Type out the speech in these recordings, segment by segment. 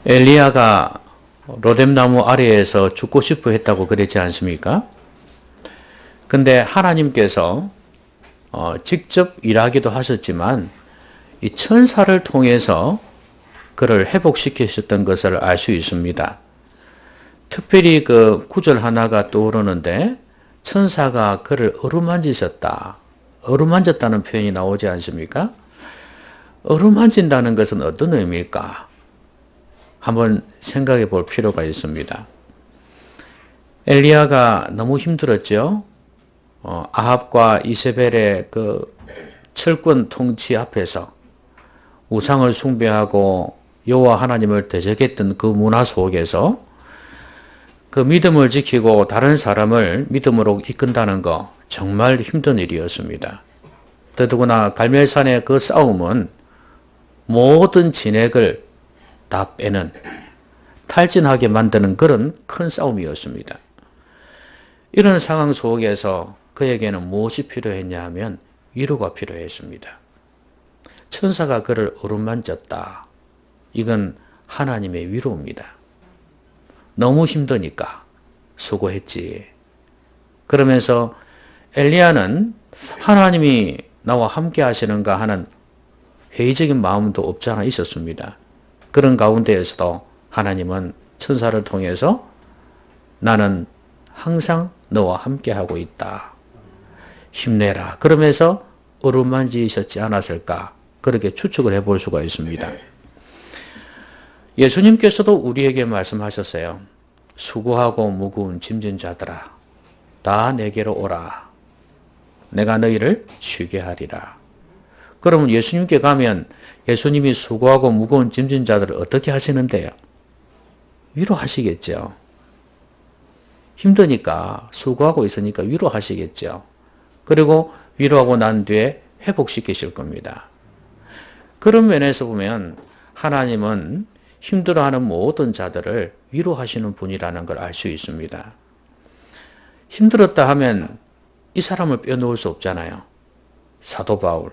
엘리야가 로뎀나무 아래에서 죽고 싶어 했다고 그랬지 않습니까? 근데 하나님께서 직접 일하기도 하셨지만 이 천사를 통해서 그를 회복시키셨던 것을 알 수 있습니다. 특별히 그 구절 하나가 떠오르는데 천사가 그를 어루만지셨다. 어루만졌다는 표현이 나오지 않습니까? 어루만진다는 것은 어떤 의미일까? 한번 생각해 볼 필요가 있습니다. 엘리야가 너무 힘들었죠. 아합과 이세벨의 그 철권 통치 앞에서 우상을 숭배하고 여호와 하나님을 대적했던 그 문화 속에서 그 믿음을 지키고 다른 사람을 믿음으로 이끈다는 거 정말 힘든 일이었습니다. 더더구나 갈멜산의 그 싸움은 모든 진액을 다 빼는 탈진하게 만드는 그런 큰 싸움이었습니다. 이런 상황 속에서 그에게는 무엇이 필요했냐 하면 위로가 필요했습니다. 천사가 그를 어루만졌다. 이건 하나님의 위로입니다. 너무 힘드니까 수고했지. 그러면서 엘리야는 하나님이 나와 함께 하시는가 하는 회의적인 마음도 없지 않아 있었습니다. 그런 가운데에서도 하나님은 천사를 통해서 나는 항상 너와 함께하고 있다. 힘내라. 그러면서 어루만지셨지 않았을까? 그렇게 추측을 해볼 수가 있습니다. 예수님께서도 우리에게 말씀하셨어요. 수고하고 무거운 짐진 자들아, 다 내게로 오라. 내가 너희를 쉬게 하리라. 그러면 예수님께 가면 예수님이 수고하고 무거운 짐진 자들을 어떻게 하시는데요? 위로하시겠죠. 힘드니까 수고하고 있으니까 위로하시겠죠. 그리고 위로하고 난 뒤에 회복시키실 겁니다. 그런 면에서 보면 하나님은 힘들어하는 모든 자들을 위로하시는 분이라는 걸 알 수 있습니다. 힘들었다 하면 이 사람을 빼놓을 수 없잖아요. 사도 바울.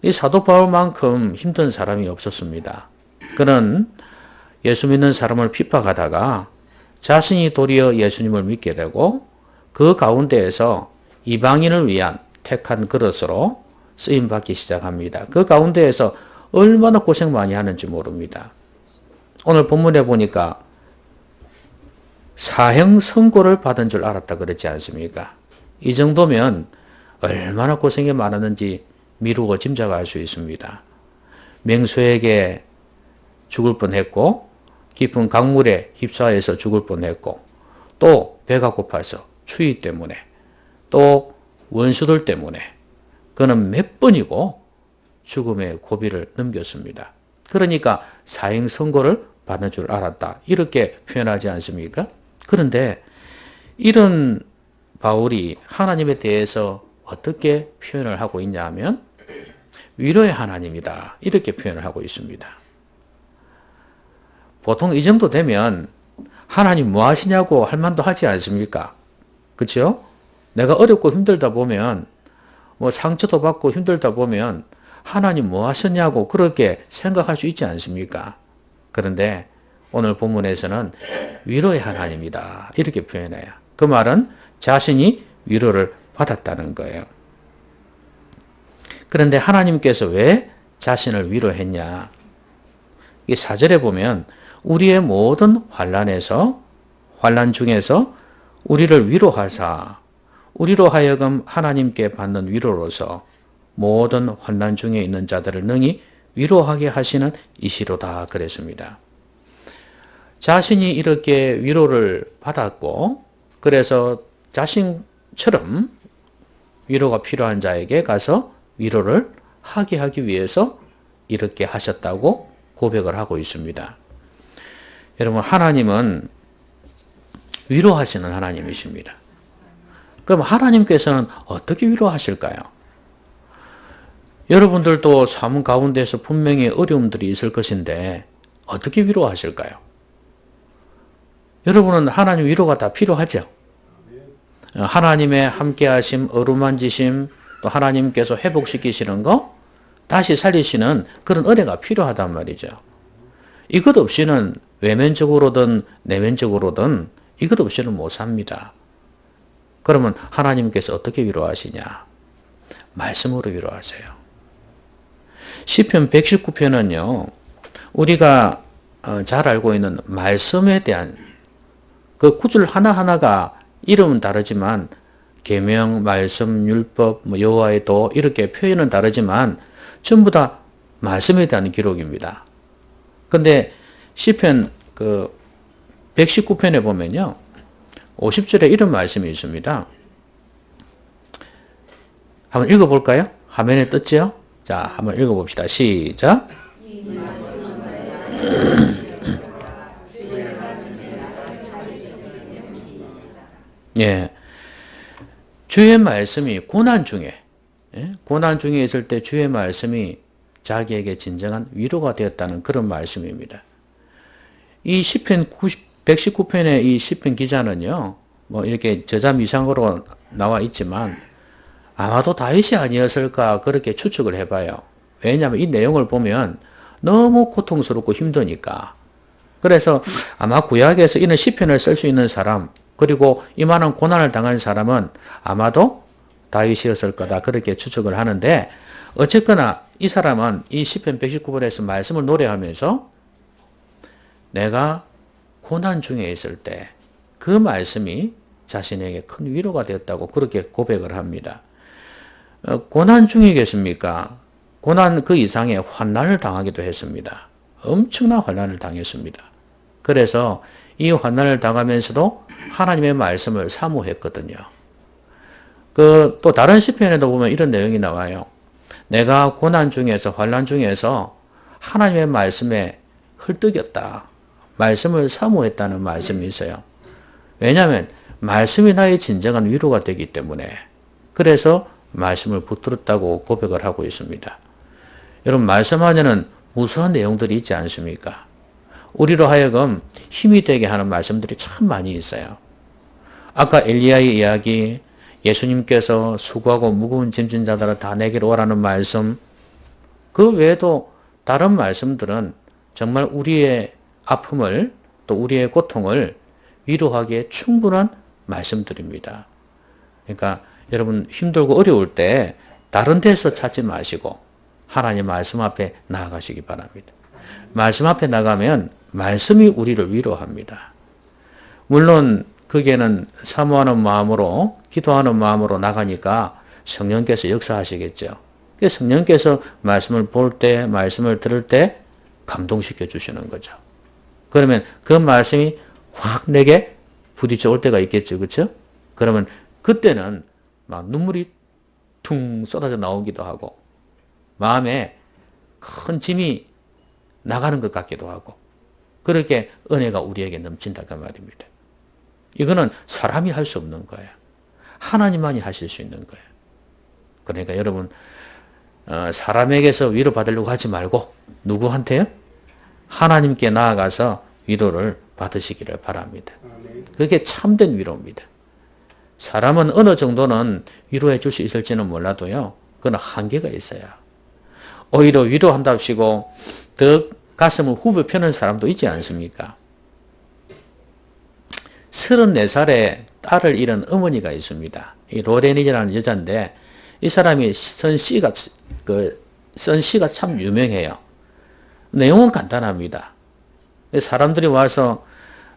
이 사도 바울만큼 힘든 사람이 없었습니다. 그는 예수 믿는 사람을 핍박하다가 자신이 도리어 예수님을 믿게 되고 그 가운데에서 이방인을 위한 택한 그릇으로 쓰임받기 시작합니다. 그 가운데에서 얼마나 고생 많이 하는지 모릅니다. 오늘 본문에 보니까 사형 선고를 받은 줄 알았다 그랬지 않습니까? 이 정도면 얼마나 고생이 많았는지 미루고 짐작할 수 있습니다. 맹수에게 죽을 뻔했고 깊은 강물에 휩싸여서 죽을 뻔했고 또 배가 고파서 추위 때문에 또 원수들 때문에 그는 몇 번이고 죽음의 고비를 넘겼습니다. 그러니까 사형 선고를 받는 줄 알았다. 이렇게 표현하지 않습니까? 그런데 이런 바울이 하나님에 대해서 어떻게 표현을 하고 있냐 하면 위로의 하나님이다. 이렇게 표현을 하고 있습니다. 보통 이 정도 되면 하나님 뭐 하시냐고 할 만도 하지 않습니까? 그렇죠? 내가 어렵고 힘들다 보면 뭐 상처도 받고 힘들다 보면 하나님 뭐 하셨냐고 그렇게 생각할 수 있지 않습니까? 그런데 오늘 본문에서는 위로의 하나님이다. 이렇게 표현해요. 그 말은 자신이 위로를 받았다는 거예요. 그런데 하나님께서 왜 자신을 위로했냐? 이 4절에 보면 우리의 모든 환난 중에서 우리를 위로하사 우리로 하여금 하나님께 받는 위로로서 모든 환난 중에 있는 자들을 능히 위로하게 하시는 이시로다 그랬습니다. 자신이 이렇게 위로를 받았고 그래서 자신처럼 위로가 필요한 자에게 가서 위로를 하게 하기 위해서 이렇게 하셨다고 고백을 하고 있습니다. 여러분 하나님은 위로하시는 하나님이십니다. 그럼 하나님께서는 어떻게 위로하실까요? 여러분들도 삶 가운데서 분명히 어려움들이 있을 것인데 어떻게 위로하실까요? 여러분은 하나님 위로가 다 필요하죠? 하나님의 함께하심, 어루만지심, 또 하나님께서 회복시키시는 거, 다시 살리시는 그런 은혜가 필요하단 말이죠. 이것 없이는 외면적으로든 내면적으로든 이것 없이는 못 삽니다. 그러면 하나님께서 어떻게 위로하시냐? 말씀으로 위로하세요. 시편 119편은요. 우리가 잘 알고 있는 말씀에 대한 그 구절 하나하나가 이름은 다르지만 계명, 말씀, 율법, 여호와의 도 이렇게 표현은 다르지만 전부 다 말씀에 대한 기록입니다. 근데 시편 119편에 보면요. 50절에 이런 말씀이 있습니다. 한번 읽어볼까요? 화면에 떴죠? 자, 한번 읽어봅시다. 시작. 예. 주의 말씀이 고난 중에, 고난 중에 있을 때 주의 말씀이 자기에게 진정한 위로가 되었다는 그런 말씀입니다. 이 시편 119편의 이 시편 기자는요, 뭐 이렇게 저자미상으로 나와 있지만 아마도 다윗이 아니었을까 그렇게 추측을 해봐요. 왜냐하면 이 내용을 보면 너무 고통스럽고 힘드니까. 그래서 아마 구약에서 이런 시편을 쓸 수 있는 사람, 그리고 이만한 고난을 당한 사람은 아마도 다윗이었을 거다 그렇게 추측을 하는데, 어쨌거나 이 사람은 이 시편 119편에서 말씀을 노래하면서 내가 고난 중에 있을 때 그 말씀이 자신에게 큰 위로가 되었다고 그렇게 고백을 합니다. 고난 중이겠습니까? 고난 그 이상의 환난을 당하기도 했습니다. 엄청난 환난을 당했습니다. 그래서 이 환난을 당하면서도 하나님의 말씀을 사모했거든요. 또 다른 시편에도 보면 이런 내용이 나와요. 내가 고난 중에서 환난 중에서 하나님의 말씀에 헐떡였다. 말씀을 사모했다는 말씀이 있어요. 왜냐하면 말씀이 나의 진정한 위로가 되기 때문에. 그래서 말씀을 붙들었다고 고백을 하고 있습니다. 여러분, 말씀 안에는 무수한 내용들이 있지 않습니까? 우리로 하여금 힘이 되게 하는 말씀들이 참 많이 있어요. 아까 엘리야의 이야기, 예수님께서 수고하고 무거운 짐진 자들을 다 내게로 오라는 말씀, 그 외에도 다른 말씀들은 정말 우리의 아픔을 또 우리의 고통을 위로하기에 충분한 말씀들입니다. 그러니까 여러분 힘들고 어려울 때 다른 데서 찾지 마시고 하나님 말씀 앞에 나아가시기 바랍니다. 말씀 앞에 나가면 말씀이 우리를 위로합니다. 물론 거기에는 사모하는 마음으로 기도하는 마음으로 나가니까 성령께서 역사하시겠죠. 성령께서 말씀을 볼 때 말씀을 들을 때 감동시켜 주시는 거죠. 그러면 그 말씀이 확 내게 부딪혀 올 때가 있겠죠. 그렇죠? 그러면 그때는 막 눈물이 퉁 쏟아져 나오기도 하고 마음에 큰 짐이 나가는 것 같기도 하고 그렇게 은혜가 우리에게 넘친다 그 말입니다. 이거는 사람이 할 수 없는 거예요. 하나님만이 하실 수 있는 거예요. 그러니까 여러분 사람에게서 위로받으려고 하지 말고 누구한테요? 하나님께 나아가서 위로를 받으시기를 바랍니다. 그게 참된 위로입니다. 사람은 어느 정도는 위로해 줄 수 있을지는 몰라도요. 그건 한계가 있어요. 오히려 위로한답시고 더 가슴을 후벼 펴는 사람도 있지 않습니까? 34살에 딸을 잃은 어머니가 있습니다. 이 로렌이라는 여자인데 이 사람이 쓴 시가 참 유명해요. 내용은 간단합니다. 사람들이 와서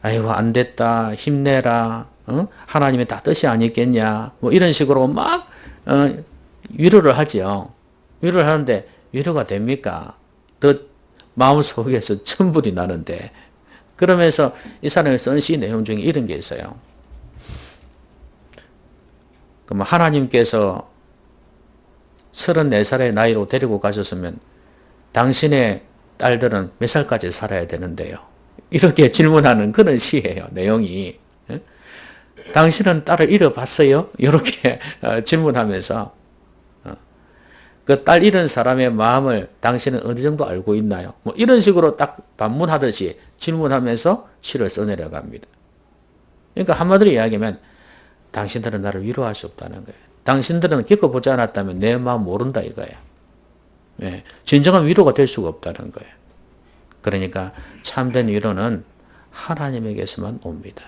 아이고 안 됐다 힘내라 하나님의 다 뜻이 아니겠냐 뭐 이런 식으로 막 위로를 하지요. 위로를 하는데 위로가 됩니까? 더 마음속에서 천불이 나는데 그러면서 이 사람이 쓴 시 내용 중에 이런 게 있어요. 그럼 하나님께서 34살의 나이로 데리고 가셨으면 당신의 딸들은 몇 살까지 살아야 되는데요. 이렇게 질문하는 그런 시예요. 내용이. 당신은 딸을 잃어봤어요? 이렇게 질문하면서 그 딸 잃은 사람의 마음을 당신은 어느 정도 알고 있나요? 뭐 이런 식으로 딱 반문하듯이 질문하면서 시를 써내려갑니다. 그러니까 한마디로 이야기하면 당신들은 나를 위로할 수 없다는 거예요. 당신들은 겪어보지 않았다면 내 마음 모른다 이거예요. 예, 진정한 위로가 될 수가 없다는 거예요. 그러니까 참된 위로는 하나님에게서만 옵니다.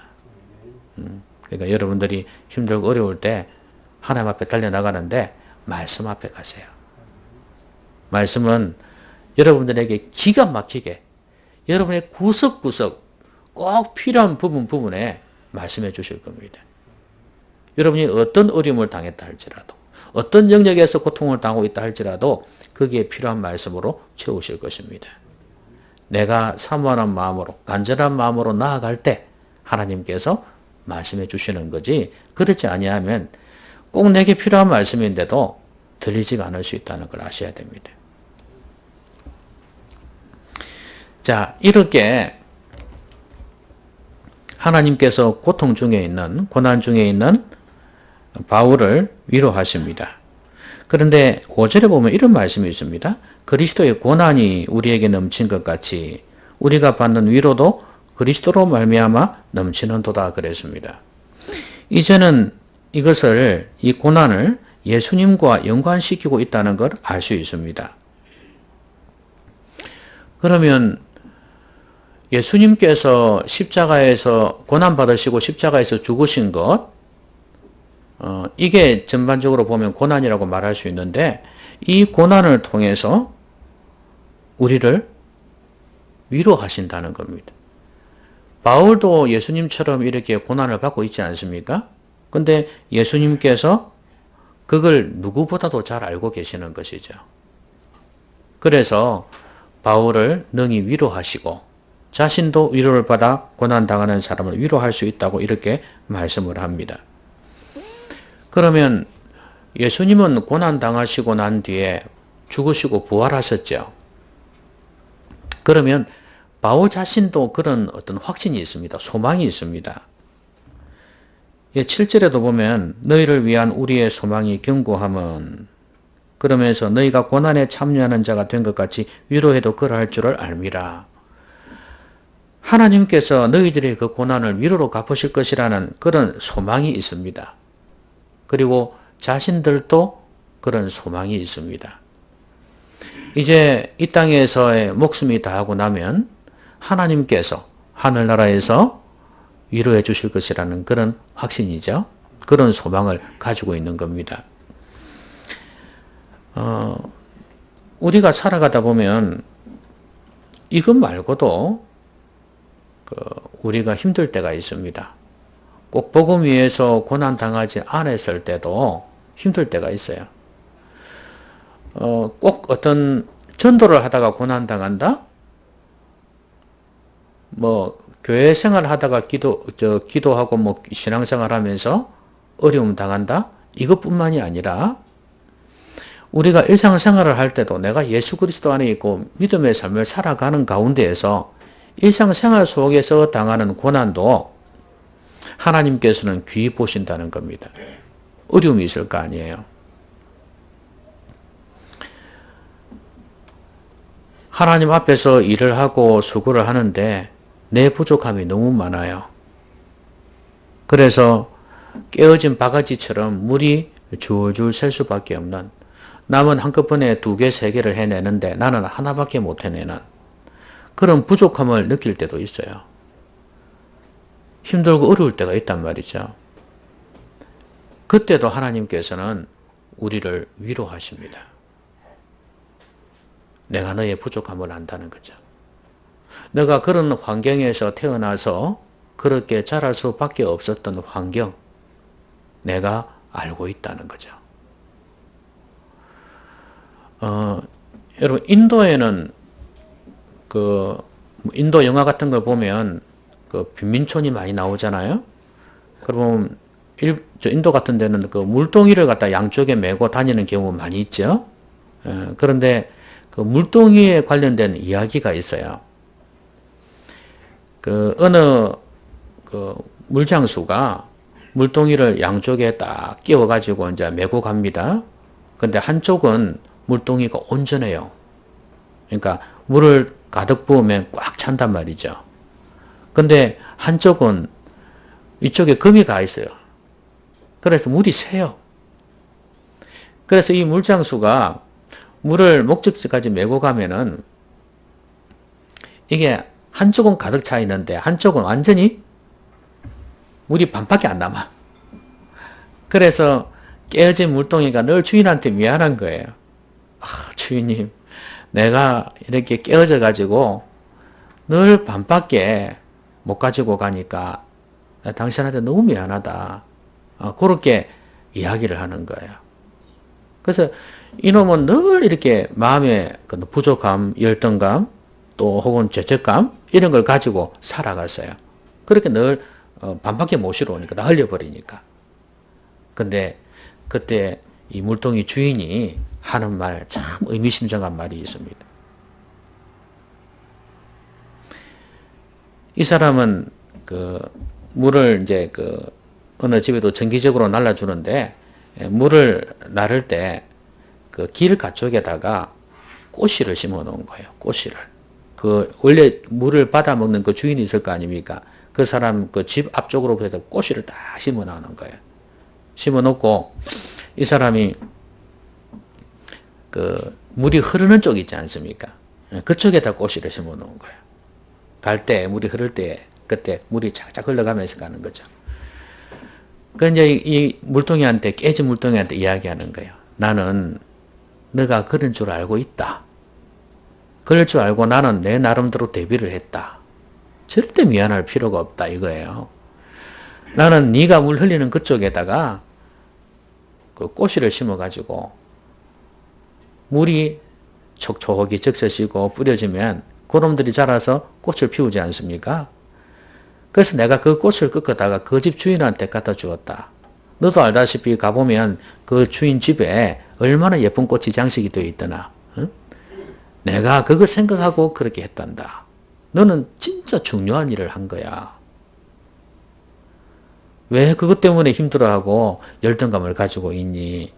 그러니까 여러분들이 힘들고 어려울 때 하나님 앞에 달려나가는데 말씀 앞에 가세요. 말씀은 여러분들에게 기가 막히게 여러분의 구석구석 꼭 필요한 부분에 말씀해 주실 겁니다. 여러분이 어떤 어려움을 당했다 할지라도 어떤 영역에서 고통을 당하고 있다 할지라도 거기에 필요한 말씀으로 채우실 것입니다. 내가 사모하는 마음으로 간절한 마음으로 나아갈 때 하나님께서 말씀해 주시는 거지 그렇지 아니하면 꼭 내게 필요한 말씀인데도 들리지가 않을 수 있다는 걸 아셔야 됩니다. 자, 이렇게 하나님께서 고통 중에 있는 고난 중에 있는 바울을 위로하십니다. 그런데 5절에 보면 이런 말씀이 있습니다. 그리스도의 고난이 우리에게 넘친 것 같이 우리가 받는 위로도 그리스도로 말미암아 넘치는도다 그랬습니다. 이제는 이것을 이 고난을 예수님과 연관시키고 있다는 걸 알 수 있습니다. 그러면 예수님께서 십자가에서 고난받으시고 십자가에서 죽으신 것 이게 전반적으로 보면 고난이라고 말할 수 있는데 이 고난을 통해서 우리를 위로하신다는 겁니다. 바울도 예수님처럼 이렇게 고난을 받고 있지 않습니까? 근데 예수님께서 그걸 누구보다도 잘 알고 계시는 것이죠. 그래서 바울을 능히 위로하시고 자신도 위로를 받아 고난당하는 사람을 위로할 수 있다고 이렇게 말씀을 합니다. 그러면 예수님은 고난당하시고 난 뒤에 죽으시고 부활하셨죠. 그러면 바울 자신도 그런 어떤 확신이 있습니다. 소망이 있습니다. 7절에도 보면 너희를 위한 우리의 소망이 견고함은 그러면서 너희가 고난에 참여하는 자가 된 것 같이 위로해도 그러할 줄을 알미라. 하나님께서 너희들의 그 고난을 위로로 갚으실 것이라는 그런 소망이 있습니다. 그리고 자신들도 그런 소망이 있습니다. 이제 이 땅에서의 목숨이 다하고 나면 하나님께서 하늘나라에서 위로해 주실 것이라는 그런 확신이죠. 그런 소망을 가지고 있는 겁니다. 우리가 살아가다 보면 이것 말고도 우리가 힘들 때가 있습니다. 꼭 복음 위에서 고난 당하지 않았을 때도 힘들 때가 있어요. 꼭 어떤 전도를 하다가 고난 당한다? 뭐 교회 생활 하다가 기도하고 뭐 신앙생활 하면서 어려움 당한다? 이것뿐만이 아니라 우리가 일상생활을 할 때도 내가 예수 그리스도 안에 있고 믿음의 삶을 살아가는 가운데에서 일상생활 속에서 당하는 고난도 하나님께서는 귀히 보신다는 겁니다. 어려움이 있을 거 아니에요. 하나님 앞에서 일을 하고 수고를 하는데 내 부족함이 너무 많아요. 그래서 깨어진 바가지처럼 물이 줄줄 셀 수밖에 없는 남은 한꺼번에 2개, 3개를 해내는데 나는 하나밖에 못 해내는 그런 부족함을 느낄 때도 있어요. 힘들고 어려울 때가 있단 말이죠. 그때도 하나님께서는 우리를 위로하십니다. 내가 너의 부족함을 안다는 거죠. 내가 그런 환경에서 태어나서 그렇게 자랄 수밖에 없었던 환경, 내가 알고 있다는 거죠. 여러분, 인도에는 인도 영화 같은 걸 보면 빈민촌이 많이 나오잖아요. 그러면 인도 같은 데는 물동이를 갖다 양쪽에 메고 다니는 경우가 많이 있죠. 그런데 물동이에 관련된 이야기가 있어요. 어느 물장수가 물동이를 양쪽에 딱 끼워가지고 이제 메고 갑니다. 근데 한쪽은 물동이가 온전해요. 그러니까 물을 가득 부으면 꽉 찬단 말이죠. 근데 한쪽은 이쪽에 금이 가 있어요. 그래서 물이 새요. 그래서 이 물장수가 물을 목적지까지 메고 가면은 이게 한쪽은 가득 차 있는데 한쪽은 완전히 물이 반밖에 안 남아. 그래서 깨어진 물동이가 늘 주인한테 미안한 거예요. 아, 주인님, 내가 이렇게 깨어져 가지고 늘 반밖에 못 가지고 가니까 당신한테 너무 미안하다. 그렇게 이야기를 하는 거예요. 그래서 이놈은 늘 이렇게 마음의 부족함, 열등감, 또 혹은 죄책감 이런 걸 가지고 살아갔어요. 그렇게 늘 반밖에 못 실어오니까 다 흘려버리니까. 근데 그때 이 물동이 주인이 하는 말 참 의미심장한 말이 있습니다. 이 사람은 그 물을 이제 어느 집에도 정기적으로 날라주는데 물을 나를 때 그 길 가쪽에다가 꽃씨를 심어 놓은 거예요. 꽃씨를. 그 원래 물을 받아 먹는 그 주인이 있을 거 아닙니까? 그 사람 그 집 앞쪽으로 해서 꽃씨를 딱 심어 놓는 거예요. 심어 놓고 이 사람이 그 물이 흐르는 쪽 있지 않습니까? 그쪽에다 꽃씨를 심어 놓은 거예요. 갈 때 물이 흐를 때 그때 물이 착착 흘러가면서 가는 거죠. 그 이제 이 물동이한테 깨진 물동이한테 이야기하는 거예요. 나는 너가 그런 줄 알고 있다. 그럴 줄 알고 나는 내 나름대로 대비를 했다. 절대 미안할 필요가 없다 이거예요. 나는 네가 물 흘리는 그쪽에다가 그 꽃씨를 심어가지고 물이 촉촉이 적셔지고 뿌려지면 그놈들이 자라서 꽃을 피우지 않습니까? 그래서 내가 그 꽃을 꺾어다가 그 집 주인한테 갖다 주었다. 너도 알다시피 가보면 그 주인 집에 얼마나 예쁜 꽃이 장식이 되어 있더나. 응? 내가 그거 생각하고 그렇게 했단다. 너는 진짜 중요한 일을 한 거야. 왜 그것 때문에 힘들어하고 열등감을 가지고 있니?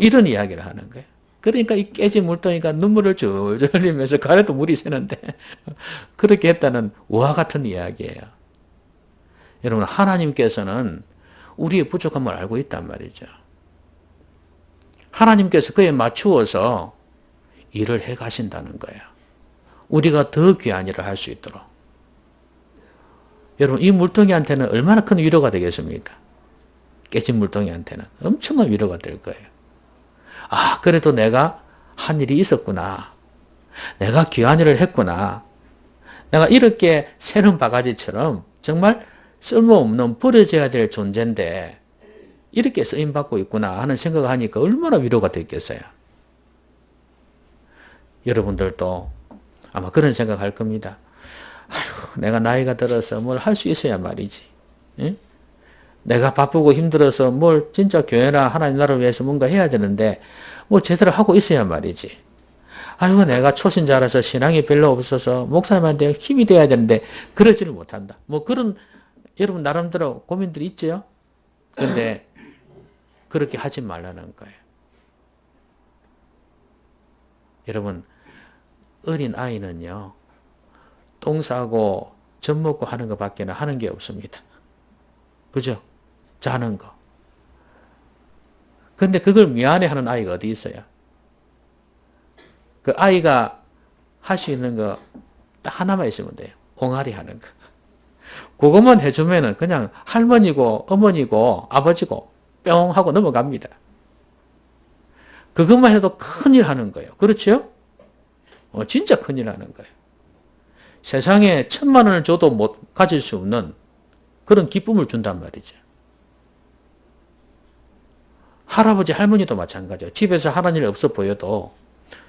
이런 이야기를 하는 거예요. 그러니까 이 깨진 물동이가 눈물을 줄줄 흘리면서 가래도 물이 새는데 그렇게 했다는 우화 같은 이야기예요. 여러분, 하나님께서는 우리의 부족함을 알고 있단 말이죠. 하나님께서 그에 맞추어서 일을 해 가신다는 거예요. 우리가 더 귀한 일을 할 수 있도록. 여러분, 이 물동이한테는 얼마나 큰 위로가 되겠습니까? 깨진 물동이한테는 엄청난 위로가 될 거예요. 아, 그래도 내가 한 일이 있었구나. 내가 귀한 일을 했구나. 내가 이렇게 새는 바가지처럼 정말 쓸모없는 버려져야 될 존재인데 이렇게 쓰임받고 있구나 하는 생각을 하니까 얼마나 위로가 됐겠어요. 여러분들도 아마 그런 생각할 겁니다. 아휴, 내가 나이가 들어서 뭘 할 수 있어야 말이지. 응? 내가 바쁘고 힘들어서 뭘 진짜 교회나 하나님 나라를 위해서 뭔가 해야 되는데 뭘 제대로 하고 있어야 말이지. 아이고 내가 초신자라서 신앙이 별로 없어서 목사님한테 힘이 돼야 되는데 그러지를 못한다. 뭐 그런 여러분 나름대로 고민들이 있죠. 그런데 그렇게 하지 말라는 거예요. 여러분 어린 아이는요. 똥 싸고 젖 먹고 하는 것밖에 하는 게 없습니다. 그죠? 자는 거. 근데 그걸 미안해하는 아이가 어디 있어요? 그 아이가 할 수 있는 거 딱 하나만 있으면 돼요. 옹알이 하는 거. 그것만 해주면은 그냥 할머니고 어머니고 아버지고 뿅 하고 넘어갑니다. 그것만 해도 큰일 하는 거예요. 그렇죠? 진짜 큰일 하는 거예요. 세상에 1,000,000원을 줘도 못 가질 수 없는 그런 기쁨을 준단 말이죠. 할아버지 할머니도 마찬가지예요. 집에서 하는 일 없어 보여도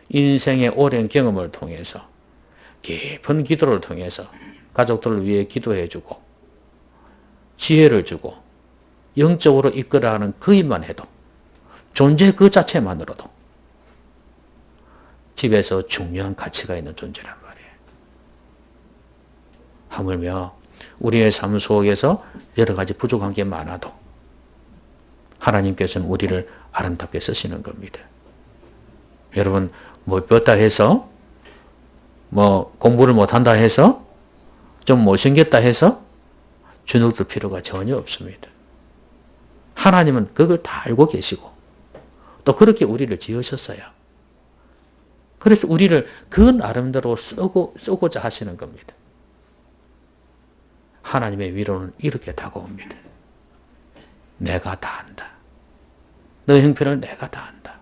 인생의 오랜 경험을 통해서 깊은 기도를 통해서 가족들을 위해 기도해주고 지혜를 주고 영적으로 이끌어가는 그 일만 해도 존재 그 자체만으로도 집에서 중요한 가치가 있는 존재란 말이에요. 하물며 우리의 삶 속에서 여러 가지 부족한 게 많아도 하나님께서는 우리를 아름답게 쓰시는 겁니다. 여러분 못 배웠다 해서 뭐 공부를 못한다 해서 좀 못생겼다 해서 주눅들 필요가 전혀 없습니다. 하나님은 그걸 다 알고 계시고 또 그렇게 우리를 지으셨어요. 그래서 우리를 그 나름대로 쓰고자 하시는 겁니다. 하나님의 위로는 이렇게 다가옵니다. 내가 다 한다. 너의 형편을 내가 다 한다.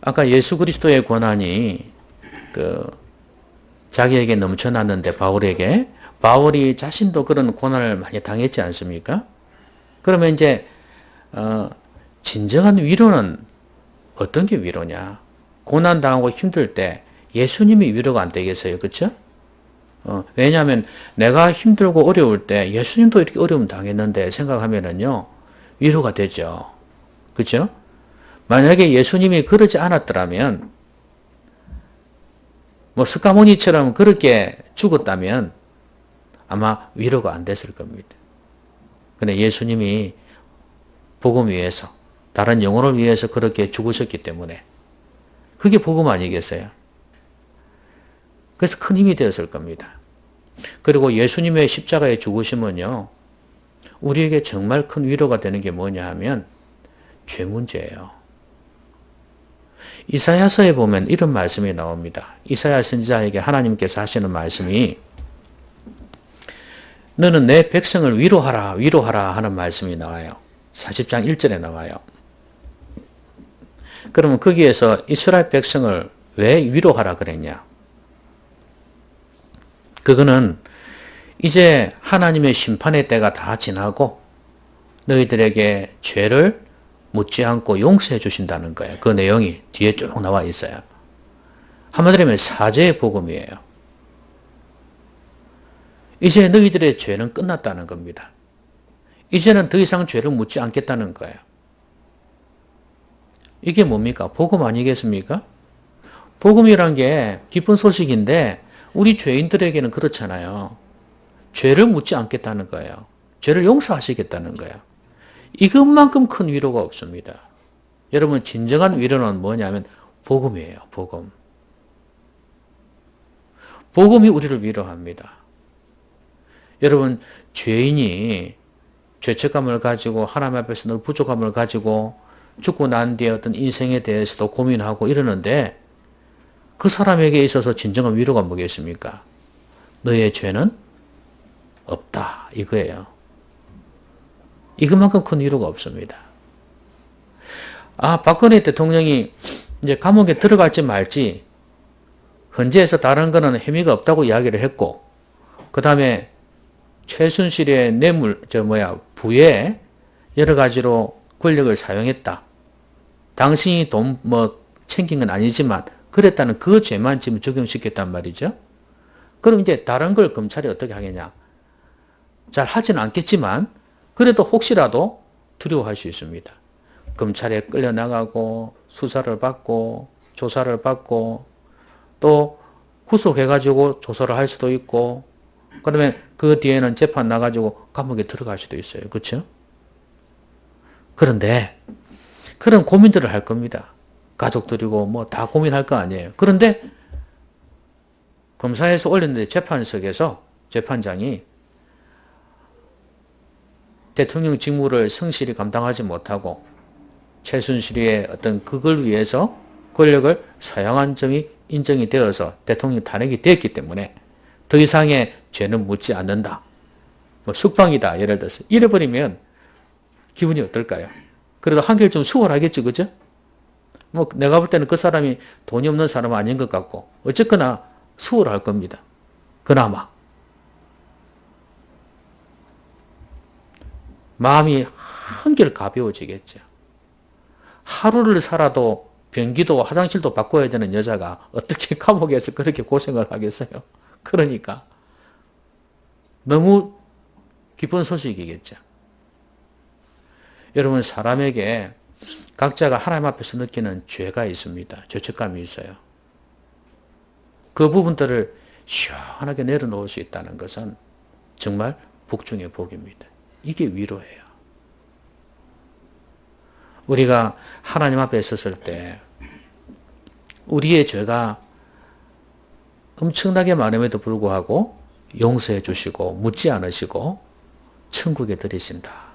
아까 예수 그리스도의 권한이 자기에게 넘쳐났는데 바울이 자신도 그런 고난을 많이 당했지 않습니까? 그러면 이제 진정한 위로는 어떤 게 위로냐? 고난 당하고 힘들 때 예수님이 위로가 안 되겠어요, 그렇죠? 왜냐하면 내가 힘들고 어려울 때 예수님도 이렇게 어려움 당했는데 생각하면은요 위로가 되죠, 그렇죠? 만약에 예수님이 그러지 않았더라면 뭐 스가모니처럼 그렇게 죽었다면 아마 위로가 안 됐을 겁니다. 근데 예수님이 복음 위해서 다른 영혼을 위해서 그렇게 죽으셨기 때문에 그게 복음 아니겠어요? 그래서 큰 힘이 되었을 겁니다. 그리고 예수님의 십자가의 죽으심은요 우리에게 정말 큰 위로가 되는 게 뭐냐 하면 죄 문제예요. 이사야서에 보면 이런 말씀이 나옵니다. 이사야 선지자에게 하나님께서 하시는 말씀이 너는 내 백성을 위로하라 위로하라 하는 말씀이 나와요. 40장 1절에 나와요. 그러면 거기에서 이스라엘 백성을 왜 위로하라 그랬냐? 그거는 이제 하나님의 심판의 때가 다 지나고 너희들에게 죄를 묻지 않고 용서해 주신다는 거예요. 그 내용이 뒤에 쭉 나와 있어요. 한마디로 하면 사죄의 복음이에요. 이제 너희들의 죄는 끝났다는 겁니다. 이제는 더 이상 죄를 묻지 않겠다는 거예요. 이게 뭡니까? 복음 아니겠습니까? 복음이란 게 기쁜 소식인데 우리 죄인들에게는 그렇잖아요. 죄를 묻지 않겠다는 거예요. 죄를 용서하시겠다는 거예요. 이것만큼 큰 위로가 없습니다. 여러분 진정한 위로는 뭐냐면 복음이에요. 복음. 복음이 우리를 위로합니다. 여러분 죄인이 죄책감을 가지고 하나님 앞에서 늘 부족함을 가지고 죽고 난 뒤에 어떤 인생에 대해서도 고민하고 이러는데 그 사람에게 있어서 진정한 위로가 뭐겠습니까? 너의 죄는 없다 이거예요. 이것만큼 큰 위로가 없습니다. 박근혜 대통령이 이제 감옥에 들어갈지 말지 헌재에서 다른 거는 혐의가 없다고 이야기를 했고 그 다음에 최순실의 부에 여러 가지로 권력을 사용했다. 당신이 돈 챙긴 건 아니지만 그랬다는 그 죄만 지금 적용시켰단 말이죠. 그럼 이제 다른 걸 검찰이 어떻게 하겠냐? 잘 하지는 않겠지만 그래도 혹시라도 두려워할 수 있습니다. 검찰에 끌려나가고 수사를 받고 조사를 받고 또 구속해가지고 조사를 할 수도 있고 그러면 그 뒤에는 재판 나가지고 감옥에 들어갈 수도 있어요. 그렇죠? 그런데 그런 고민들을 할 겁니다. 가족들이고 뭐 다 고민할 거 아니에요. 그런데 검사에서 올렸는데 재판석에서 재판장이 대통령 직무를 성실히 감당하지 못하고 최순실의 어떤 그걸 위해서 권력을 사용한 점이 인정이 되어서 대통령 탄핵이 됐기 때문에 더 이상의 죄는 묻지 않는다. 숙방이다. 예를 들어서 이래버리면 기분이 어떨까요? 그래도 한결 좀 수월하겠죠. 그죠? 내가 볼 때는 그 사람이 돈이 없는 사람은 아닌 것 같고 어쨌거나 수월할 겁니다. 그나마. 마음이 한결 가벼워지겠죠. 하루를 살아도 변기도 화장실도 바꿔야 되는 여자가 어떻게 감옥에서 그렇게 고생을 하겠어요? 그러니까 너무 기쁜 소식이겠죠. 여러분 사람에게 각자가 하나님 앞에서 느끼는 죄가 있습니다. 죄책감이 있어요. 그 부분들을 시원하게 내려놓을 수 있다는 것은 정말 복 중의 복입니다. 이게 위로예요. 우리가 하나님 앞에 섰을 때 우리의 죄가 엄청나게 많음에도 불구하고 용서해 주시고 묻지 않으시고 천국에 들이신다.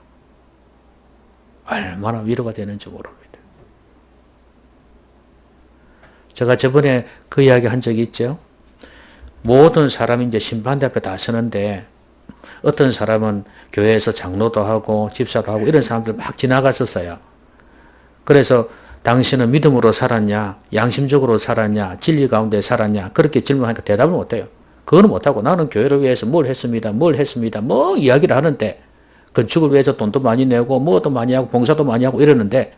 얼마나 위로가 되는지 모릅니다. 제가 저번에 그 이야기 한 적이 있죠. 모든 사람이 이제 심판대 앞에 다 서는데 어떤 사람은 교회에서 장로도 하고 집사도 하고 이런 사람들 막 지나갔었어요. 그래서 당신은 믿음으로 살았냐, 양심적으로 살았냐, 진리 가운데 살았냐 그렇게 질문하니까 대답을 못해요. 그거는 못하고 나는 교회를 위해서 뭘 했습니다. 뭐 이야기를 하는데 건축을 위해서 돈도 많이 내고 뭐도 많이 하고 봉사도 많이 하고 이러는데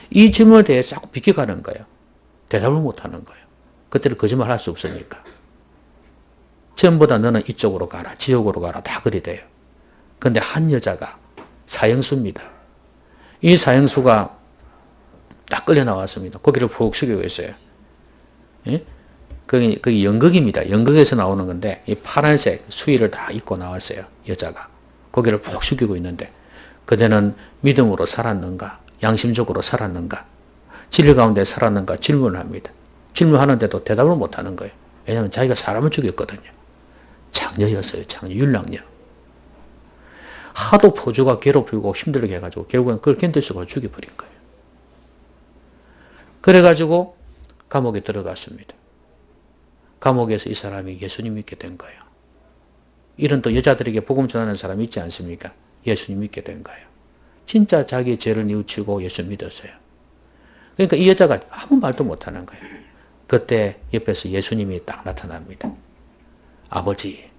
이 질문에 대해서 자꾸 비켜가는 거예요. 대답을 못하는 거예요. 그때는 거짓말 할 수 없으니까. 전부 다 너는 이쪽으로 가라, 지옥으로 가라 다 그리 돼요. 그런데 한 여자가 사형수입니다. 이 사형수가 딱 끌려 나왔습니다. 고개를 푹 숙이고 있어요. 예? 그게 연극입니다. 연극에서 나오는 건데 이 파란색 수의를 다 입고 나왔어요. 여자가. 고개를 푹 숙이고 있는데 그대는 믿음으로 살았는가? 양심적으로 살았는가? 진리 가운데 살았는가? 질문을 합니다. 질문하는데도 대답을 못하는 거예요. 왜냐하면 자기가 사람을 죽였거든요. 장녀였어요. 장녀, 율랑녀. 하도 포주가 괴롭히고 힘들게 해가지고 결국엔 그걸 견딜 수가 없어 죽여버린 거예요. 그래가지고 감옥에 들어갔습니다. 감옥에서 이 사람이 예수님 믿게 된 거예요. 이런 또 여자들에게 복음 전하는 사람이 있지 않습니까? 예수님 믿게 된 거예요. 진짜 자기의 죄를 뉘우치고 예수 믿었어요. 그러니까 이 여자가 아무 말도 못하는 거예요. 그때 옆에서 예수님이 딱 나타납니다. 아버지,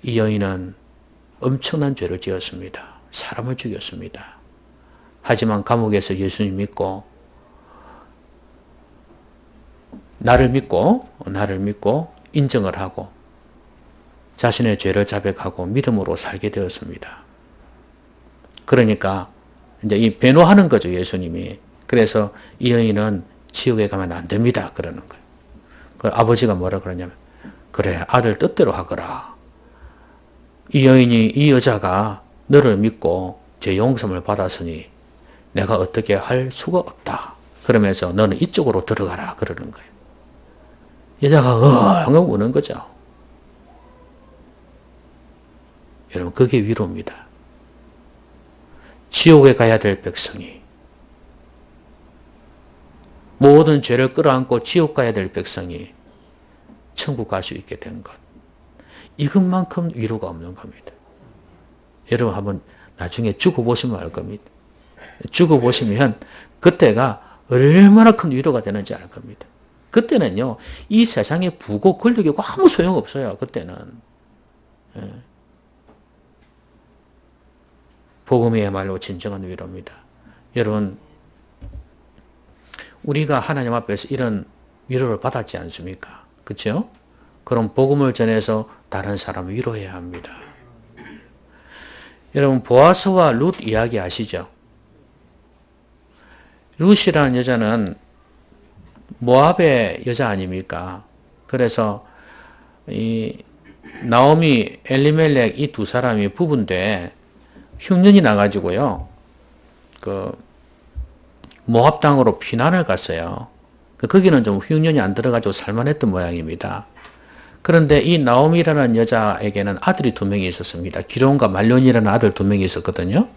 이 여인은 엄청난 죄를 지었습니다. 사람을 죽였습니다. 하지만 감옥에서 예수님 믿고 나를 믿고 인정을 하고 자신의 죄를 자백하고 믿음으로 살게 되었습니다. 그러니까 이제 이 변호하는 거죠, 예수님이. 그래서 이 여인은 지옥에 가면 안 됩니다. 그러는 거예요. 그 아버지가 뭐라 그러냐면 그래, 아들 뜻대로 하거라. 이 여자가 너를 믿고 죄 용서를 받았으니 내가 어떻게 할 수가 없다. 그러면서 너는 이쪽으로 들어가라. 그러는 거예요. 여자가 엉엉 우는 거죠. 여러분, 그게 위로입니다. 지옥에 가야 될 백성이 모든 죄를 끌어안고 지옥 가야 될 백성이 천국 갈 수 있게 된 것. 이것만큼 위로가 없는 겁니다. 여러분 한번 나중에 죽어보시면 알 겁니다. 죽어보시면 그때가 얼마나 큰 위로가 되는지 알 겁니다. 그때는요, 이 세상의 부고 권력이고 아무 소용없어요. 그때는. 예. 복음이야말로 진정한 위로입니다. 여러분, 우리가 하나님 앞에서 이런 위로를 받았지 않습니까? 그렇죠? 그럼 복음을 전해서 다른 사람을 위로해야 합니다. 여러분, 보아스와 룻 이야기 아시죠? 룻이라는 여자는 모압의 여자 아닙니까? 그래서 이 나오미, 엘리멜렉 이 두 사람이 부부인데 흉년이 나가지고요. 그 모압 땅으로 피난을 갔어요. 거기는 좀 흉년이 안 들어가지고 살만했던 모양입니다. 그런데 이 나오미라는 여자에게는 아들이 두 명이 있었습니다. 기론과 말론이라는 아들 두 명이 있었거든요.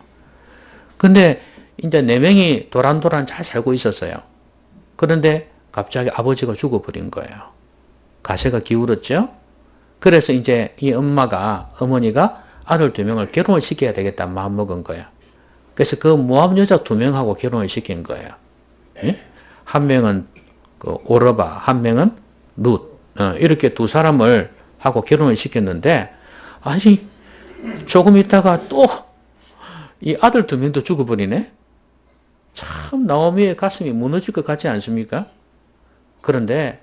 근데 이제 네 명이 도란도란 잘 살고 있었어요. 그런데 갑자기 아버지가 죽어버린 거예요. 가세가 기울었죠. 그래서 이제 이 어머니가 아들 두 명을 결혼을 시켜야 되겠다 마음먹은 거예요. 그래서 그 모압 여자 두 명하고 결혼을 시킨 거예요. 예? 한 명은 그 오르바, 한 명은 룻. 이렇게 두 사람을 하고 결혼을 시켰는데, 아니, 조금 있다가 또 이 아들 두 명도 죽어버리네? 참, 나오미의 가슴이 무너질 것 같지 않습니까? 그런데,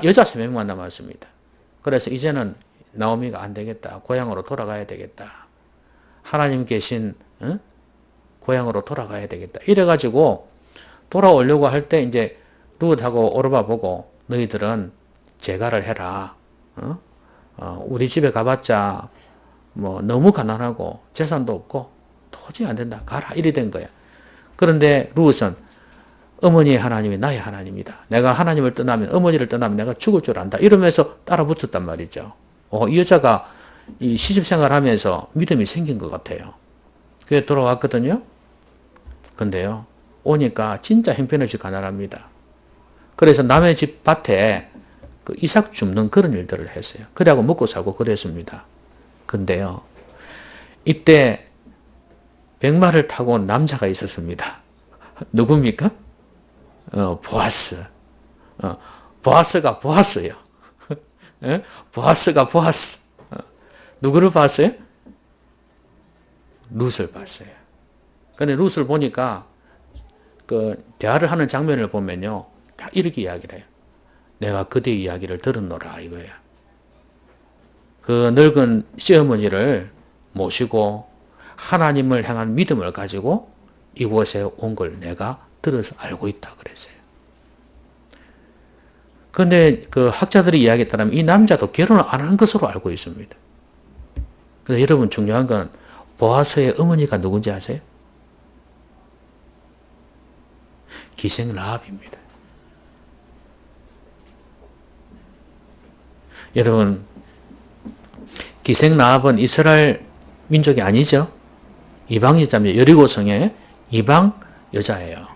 여자 세 명만 남았습니다. 그래서 이제는 나오미가 안 되겠다. 고향으로 돌아가야 되겠다. 하나님 계신, 고향으로 돌아가야 되겠다. 이래가지고, 돌아오려고 할 때 이제 룻하고 오르바 보고, 너희들은 재가를 해라. 우리 집에 가봤자 뭐 너무 가난하고 재산도 없고 도저히 안 된다. 가라. 이래 된 거야. 그런데 룻은 어머니의 하나님이 나의 하나님이다. 내가 하나님을 떠나면 어머니를 떠나면 내가 죽을 줄 안다. 이러면서 따라 붙었단 말이죠. 이 여자가 이 시집생활하면서 믿음이 생긴 것 같아요. 그게 돌아왔거든요. 근데요, 오니까 진짜 형편없이 가난합니다. 그래서 남의 집 밭에 그 이삭 줍는 그런 일들을 했어요. 그래갖고 먹고 살고 그랬습니다. 근데요, 이때 백마를 타고 온 남자가 있었습니다. 누굽니까? 보아스. 보아스가 보았어요. 예? 보아스가 보았어. 누구를 봤어요? 룻을 봤어요. 근데 룻을 보니까 그 대화를 하는 장면을 보면요, 다 이렇게 이야기를 해요. 내가 그대의 이야기를 들었노라 이거야. 그 늙은 시어머니를 모시고 하나님을 향한 믿음을 가지고 이곳에 온 걸 내가 들어서 알고 있다 그랬어요. 근데 그 학자들의 이야기에 따르면 이 남자도 결혼을 안 한 것으로 알고 있습니다. 근데 여러분 중요한 건 보아스의 어머니가 누군지 아세요? 기생 라합입니다. 여러분, 기생 라합은 이스라엘 민족이 아니죠. 이방 여자입니다. 여리고성의 이방 여자예요.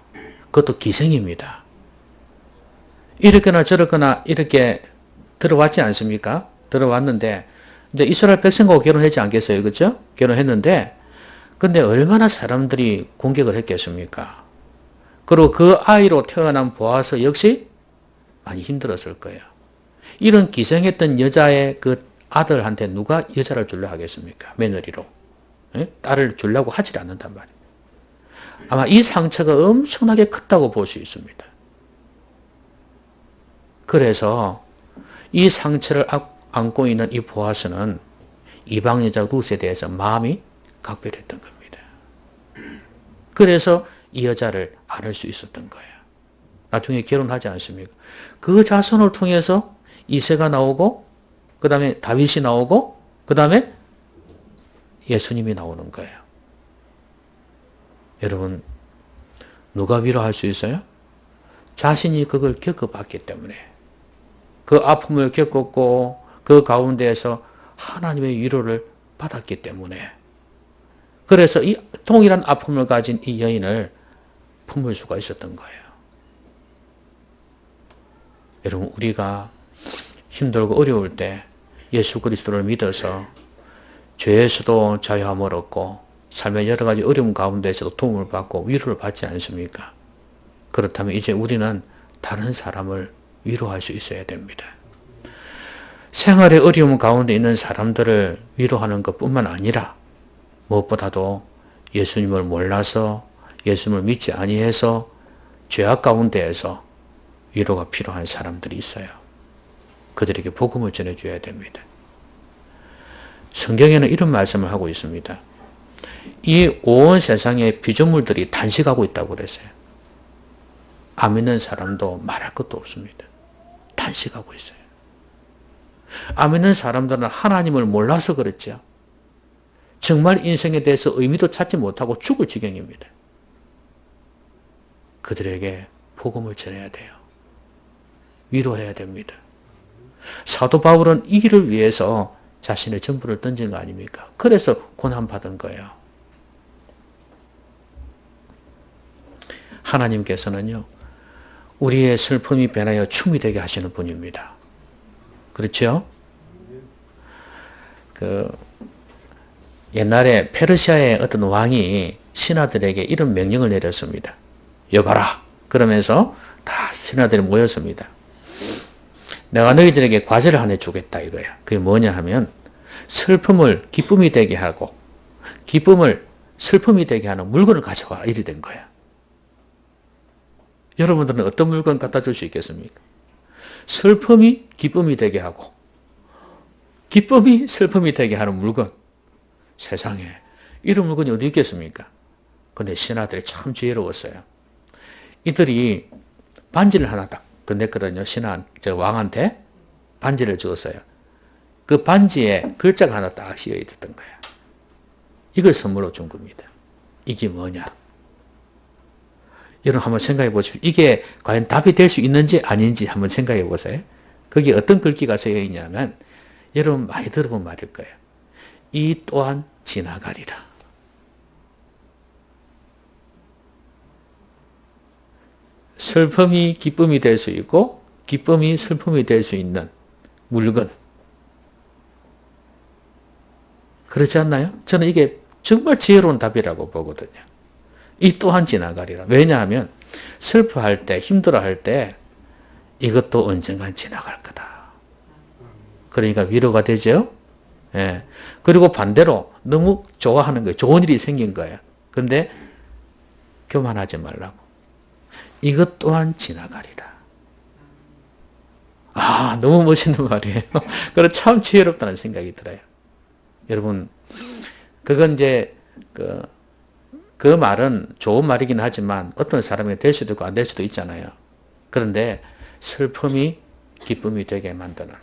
그것도 기생입니다. 이렇거나 저렇거나 이렇게 들어왔지 않습니까? 들어왔는데 이제 이스라엘 백성하고 결혼하지 않겠어요, 그렇죠? 결혼했는데 근데 얼마나 사람들이 공격을 했겠습니까? 그리고 그 아이로 태어난 보아스 역시 많이 힘들었을 거예요. 이런 기생했던 여자의 그 아들한테 누가 여자를 주려 하겠습니까? 며느리로. 딸을 주려고 하질 않는단 말이에요. 아마 이 상처가 엄청나게 컸다고 볼 수 있습니다. 그래서 이 상처를 안고 있는 이 보아스는 이방 여자 룻에 대해서 마음이 각별했던 겁니다. 그래서 이 여자를 안을 수 있었던 거예요. 나중에 결혼하지 않습니까? 그 자손을 통해서 이새가 나오고 그 다음에 다윗이 나오고 그 다음에 예수님이 나오는 거예요. 여러분, 누가 위로할 수 있어요? 자신이 그걸 겪어봤기 때문에 그 아픔을 겪었고 그 가운데에서 하나님의 위로를 받았기 때문에 그래서 이 동일한 아픔을 가진 이 여인을 품을 수가 있었던 거예요. 여러분, 우리가 힘들고 어려울 때 예수 그리스도를 믿어서 죄에서도 자유함을 얻고 삶의 여러 가지 어려움 가운데에서도 도움을 받고 위로를 받지 않습니까? 그렇다면 이제 우리는 다른 사람을 위로할 수 있어야 됩니다. 생활의 어려움 가운데 있는 사람들을 위로하는 것뿐만 아니라 무엇보다도 예수님을 몰라서 예수님을 믿지 아니해서 죄악 가운데에서 위로가 필요한 사람들이 있어요. 그들에게 복음을 전해줘야 됩니다. 성경에는 이런 말씀을 하고 있습니다. 이 온 세상에 피조물들이 단식하고 있다고 그랬어요. 안 믿는 사람도 말할 것도 없습니다. 단식하고 있어요. 안 믿는 사람들은 하나님을 몰라서 그렇죠. 정말 인생에 대해서 의미도 찾지 못하고 죽을 지경입니다. 그들에게 복음을 전해야 돼요. 위로해야 됩니다. 사도 바울은 이 일을 위해서 자신의 전부를 던진 거 아닙니까? 그래서 고난받은 거예요. 하나님께서는요, 우리의 슬픔이 변하여 춤이 되게 하시는 분입니다. 그렇죠? 옛날에 페르시아의 어떤 왕이 신하들에게 이런 명령을 내렸습니다. 여봐라. 그러면서 다 신하들이 모였습니다. 내가 너희들에게 과제를 하나 주겠다 이거야. 그게 뭐냐 하면 슬픔을 기쁨이 되게 하고 기쁨을 슬픔이 되게 하는 물건을 가져와 이리 된 거야. 여러분들은 어떤 물건 갖다 줄 수 있겠습니까? 슬픔이 기쁨이 되게 하고 기쁨이 슬픔이 되게 하는 물건. 세상에 이런 물건이 어디 있겠습니까? 근데 신하들이 참 지혜로웠어요. 이들이 반지를 하나 딱 건넸거든요. 저 왕한테 반지를 주었어요. 그 반지에 글자가 하나 딱 씌어 있었던 거예요. 이걸 선물로 준 겁니다. 이게 뭐냐? 여러분 한번 생각해 보십시오. 이게 과연 답이 될 수 있는지 아닌지 한번 생각해 보세요. 거기에 어떤 글귀가 쓰여 있냐면 여러분 많이 들어본 말일 거예요. 이 또한 지나가리라. 슬픔이 기쁨이 될 수 있고 기쁨이 슬픔이 될 수 있는 물건. 그렇지 않나요? 저는 이게 정말 지혜로운 답이라고 보거든요. 이 또한 지나가리라. 왜냐하면 슬퍼할 때, 힘들어할 때 이것도 언젠간 지나갈 거다. 그러니까 위로가 되죠. 예. 그리고 반대로 너무 좋아하는 거예요. 좋은 일이 생긴 거예요. 그런데 교만하지 말라고. 이것 또한 지나가리라. 아, 너무 멋있는 말이에요. 그래 참 지혜롭다는 생각이 들어요. 여러분, 그건 이제 그 말은 좋은 말이긴 하지만 어떤 사람이 될 수도 있고 안 될 수도 있잖아요. 그런데 슬픔이 기쁨이 되게 만드는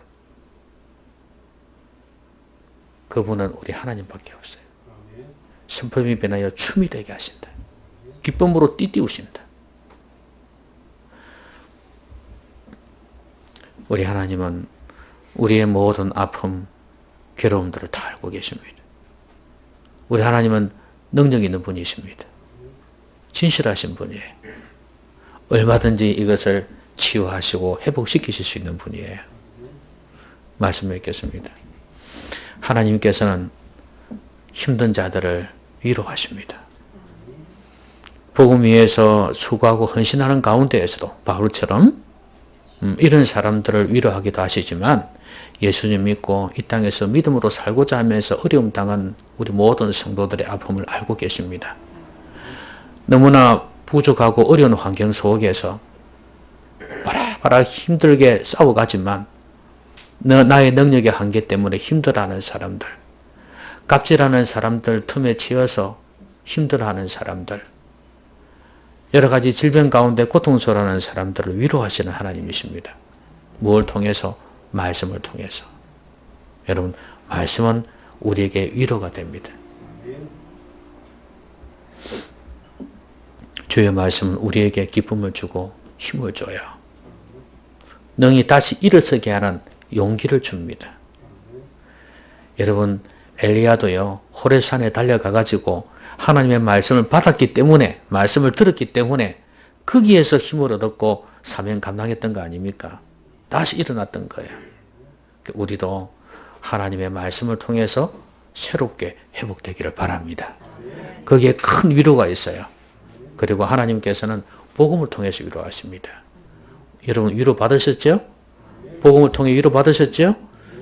그분은 우리 하나님밖에 없어요. 슬픔이 변하여 춤이 되게 하신다. 기쁨으로 띠띠우신다. 우리 하나님은 우리의 모든 아픔, 괴로움들을 다 알고 계십니다. 우리 하나님은 능력 있는 분이십니다. 진실하신 분이에요. 얼마든지 이것을 치유하시고 회복시키실 수 있는 분이에요. 말씀 뵙겠습니다. 하나님께서는 힘든 자들을 위로하십니다. 복음 위해서 수고하고 헌신하는 가운데에서도 바울처럼 이런 사람들을 위로하기도 하시지만 예수님 믿고 이 땅에서 믿음으로 살고자 하면서 어려움 당한 우리 모든 성도들의 아픔을 알고 계십니다. 너무나 부족하고 어려운 환경 속에서 바라바라 힘들게 싸워가지만 나의 능력의 한계 때문에 힘들어하는 사람들, 갑질하는 사람들 틈에 치여서 힘들어하는 사람들, 여러 가지 질병 가운데 고통스러워하는 사람들을 위로하시는 하나님이십니다. 무엇을 통해서? 말씀을 통해서. 여러분, 말씀은 우리에게 위로가 됩니다. 주의 말씀은 우리에게 기쁨을 주고 힘을 줘요. 능히 다시 일어서게 하는 용기를 줍니다. 여러분, 엘리야도요, 호렙산에 달려가가지고 하나님의 말씀을 받았기 때문에, 말씀을 들었기 때문에 거기에서 힘을 얻었고 사명 감당했던 거 아닙니까? 다시 일어났던 거예요. 우리도 하나님의 말씀을 통해서 새롭게 회복되기를 바랍니다. 거기에 큰 위로가 있어요. 그리고 하나님께서는 복음을 통해서 위로하십니다. 여러분 위로 받으셨죠? 복음을 통해 위로 받으셨죠?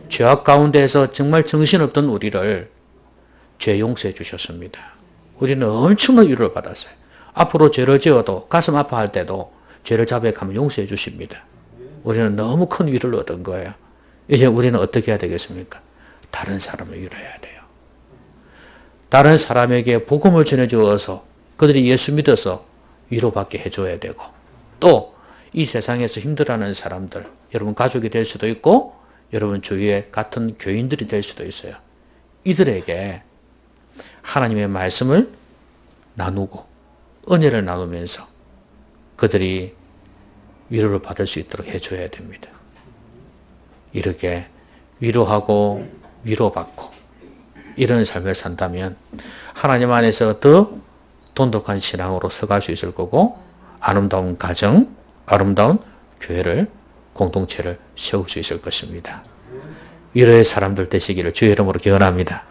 죄악 가운데에서 정말 정신없던 우리를 죄 용서해 주셨습니다. 우리는 엄청난 위로를 받았어요. 앞으로 죄를 지어도 가슴 아파할 때도 죄를 자백하면 용서해 주십니다. 우리는 너무 큰 위로를 얻은 거예요. 이제 우리는 어떻게 해야 되겠습니까? 다른 사람을 위로해야 돼요. 다른 사람에게 복음을 전해주어서 그들이 예수 믿어서 위로받게 해줘야 되고 또 이 세상에서 힘들어하는 사람들, 여러분 가족이 될 수도 있고 여러분 주위에 같은 교인들이 될 수도 있어요. 이들에게 하나님의 말씀을 나누고 은혜를 나누면서 그들이 위로를 받을 수 있도록 해줘야 됩니다. 이렇게 위로하고 위로받고 이런 삶을 산다면 하나님 안에서 더 돈독한 신앙으로 서갈 수 있을 거고 아름다운 가정, 아름다운 교회를 공동체를 세울 수 있을 것입니다. 위로의 사람들 되시기를 주의 이름으로 기원합니다.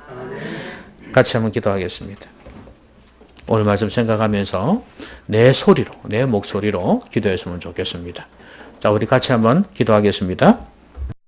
같이 한번 기도하겠습니다. 오늘 말씀 생각하면서 내 소리로, 내 목소리로 기도했으면 좋겠습니다. 자, 우리 같이 한번 기도하겠습니다.